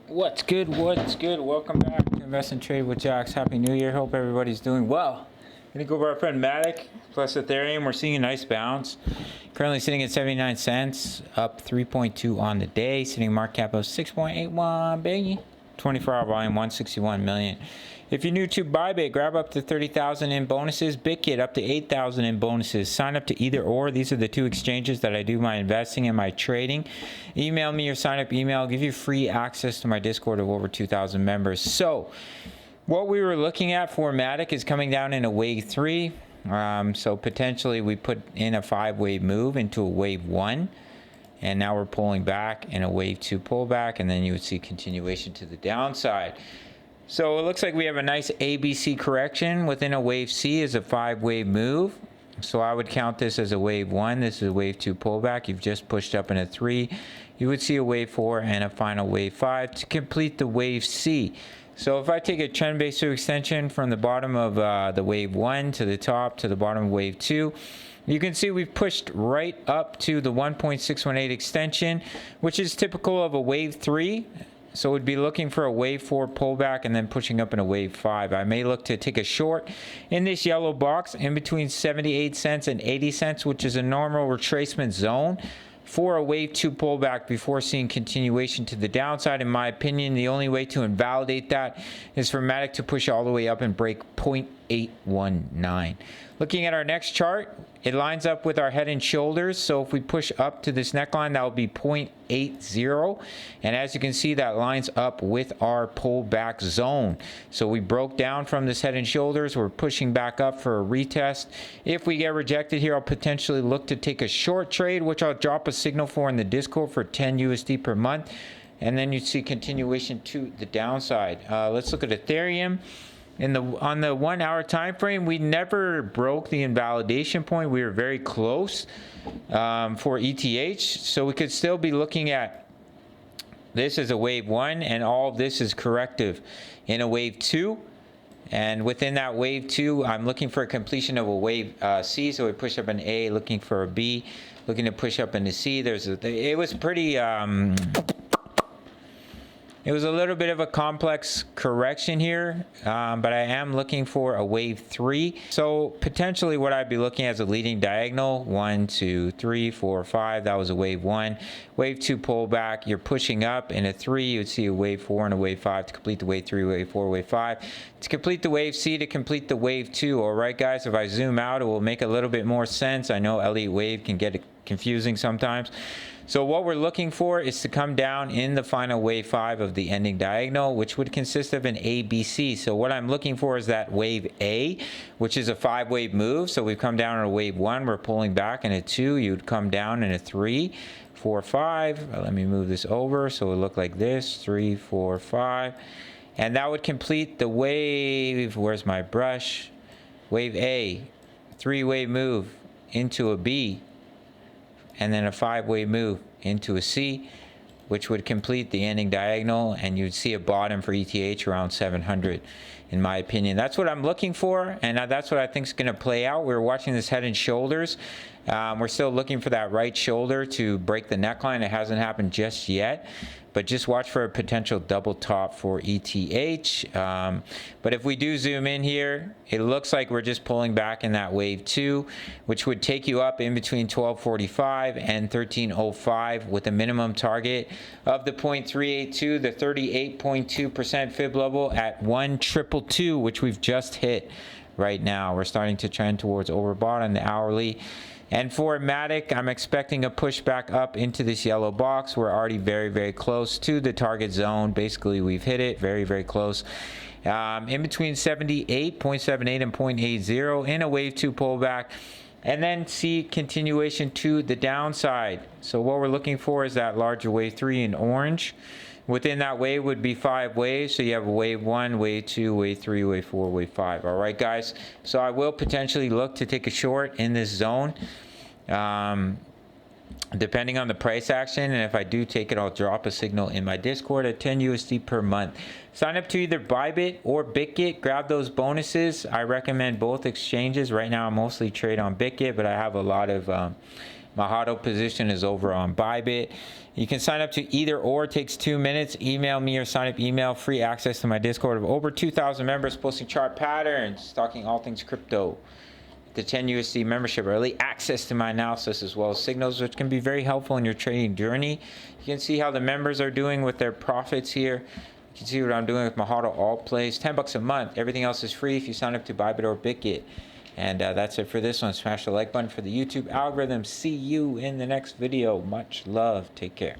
What's good? What's good? Welcome back to Invest and Trade with Jax. Happy New Year. Hope everybody's doing well. Gonna go over our friend Matic plus Ethereum. We're seeing a nice bounce. Currently sitting at 79 cents, up 3.2 on the day. Sitting market cap of 6.81 billion. 24-hour volume 161 million. If you're new to Bybit, grab up to 30,000 in bonuses. BitGet up to 8,000 in bonuses. Sign up to either or. These are the two exchanges that I do my investing and my trading. Email me your sign up email. I'll give you free access to my Discord of over 2,000 members. So what we were looking at for Matic is coming down in a wave 3. So potentially we put in a 5-wave move into a wave 1. And now we're pulling back in a wave 2 pullback, and then you would see continuation to the downside. So it looks like we have a nice ABC correction within a wave C is a 5-wave move. So I would count this as a wave 1. This is a wave 2 pullback. You've just pushed up in a 3. You would see a wave 4 and a final wave 5 to complete the wave C. So if I take a trend-based extension from the bottom of the wave 1 to the top to the bottom of wave 2, you can see we've pushed right up to the 1.618 extension, which is typical of a wave 3. So we'd be looking for a wave 4 pullback and then pushing up in a wave 5. I may look to take a short in this yellow box in between 78 cents and 80 cents, which is a normal retracement zone for a wave 2 pullback before seeing continuation to the downside. In my opinion, the only way to invalidate that is for Matic to push all the way up and break 0.819. Looking at our next chart, it lines up with our head and shoulders. So if we push up to this neckline, that will be 0.80. And as you can see, that lines up with our pullback zone. So we broke down from this head and shoulders. We're pushing back up for a retest. If we get rejected here, I'll potentially look to take a short trade, which I'll drop a signal for in the Discord for 10 USD per month. And then you see continuation to the downside. Let's look at Ethereum. On the 1 hour time frame, we never broke the invalidation point. We were very close for ETH, so we could still be looking at this as a wave 1, and all of this is corrective in a wave 2. And within that wave 2, I'm looking for a completion of a wave C. So we push up an A, looking for a B, looking to push up into C. It was pretty. It was a little bit of a complex correction here, but I am looking for a wave 3. So potentially what I'd be looking at is a leading diagonal, 1, 2, 3, 4, 5. That was a wave 1. Wave 2 pullback, you're pushing up in a 3. You would see a wave 4 and a wave 5 to complete the wave 3, wave 4, wave 5. To complete the wave C, to complete the wave 2. All right, guys, if I zoom out, it will make a little bit more sense. I know Elliott wave can get confusing sometimes. So what we're looking for is to come down in the final wave 5 of the ending diagonal, which would consist of an ABC. So what I'm looking for is that wave A, which is a 5-wave move. So we've come down in a wave 1, we're pulling back in a 2, you'd come down in a 3, 4, 5. Let me move this over so it would look like this, 3, 4, 5. And that would complete the wave, where's my brush? Wave A, 3-wave move into a B, and then a 5-wave move into a C, which would complete the ending diagonal, and you'd see a bottom for ETH around 700, in my opinion. That's what I'm looking for, and that's what I think is going to play out. We're watching this head and shoulders. We're still looking for that right shoulder to break the neckline. It hasn't happened just yet, but just watch for a potential double top for ETH. But if we do zoom in here, it looks like we're just pulling back in that wave 2, which would take you up in between 1245 and 1305 with a minimum target of the 0.382, the 38.2% fib level at 1,222, which we've just hit right now. We're starting to trend towards overbought on the hourly. And for Matic, I'm expecting a push back up into this yellow box. We're already very, very close to the target zone. Basically, we've hit it very, very close. In between 78.78 and 0.80 in a wave 2 pullback. And then see continuation to the downside. So what we're looking for is that larger wave 3 in orange. Within that wave would be 5 waves. So you have a wave 1, wave 2, wave 3, wave 4, wave 5. All right, guys. So I will potentially look to take a short in this zone, depending on the price action. And if I do take it, I'll drop a signal in my Discord at 10 USD per month. Sign up to either Bybit or BitGet. Grab those bonuses. I recommend both exchanges. Right now, I mostly trade on BitGet, but I have a lot of My HODL position is over on Bybit. You can sign up to either or. It takes 2 minutes. Email me or sign up email. Free access to my Discord of over 2,000 members posting chart patterns, talking all things crypto. The 10 USD membership, early access to my analysis as well as signals, which can be very helpful in your trading journey. You can see how the members are doing with their profits here. You can see what I'm doing with my HODL alt plays. $10 a month. Everything else is free if you sign up to Bybit or Bitget. And that's it for this one. Smash the like button for the YouTube algorithm. See you in the next video. Much love. Take care.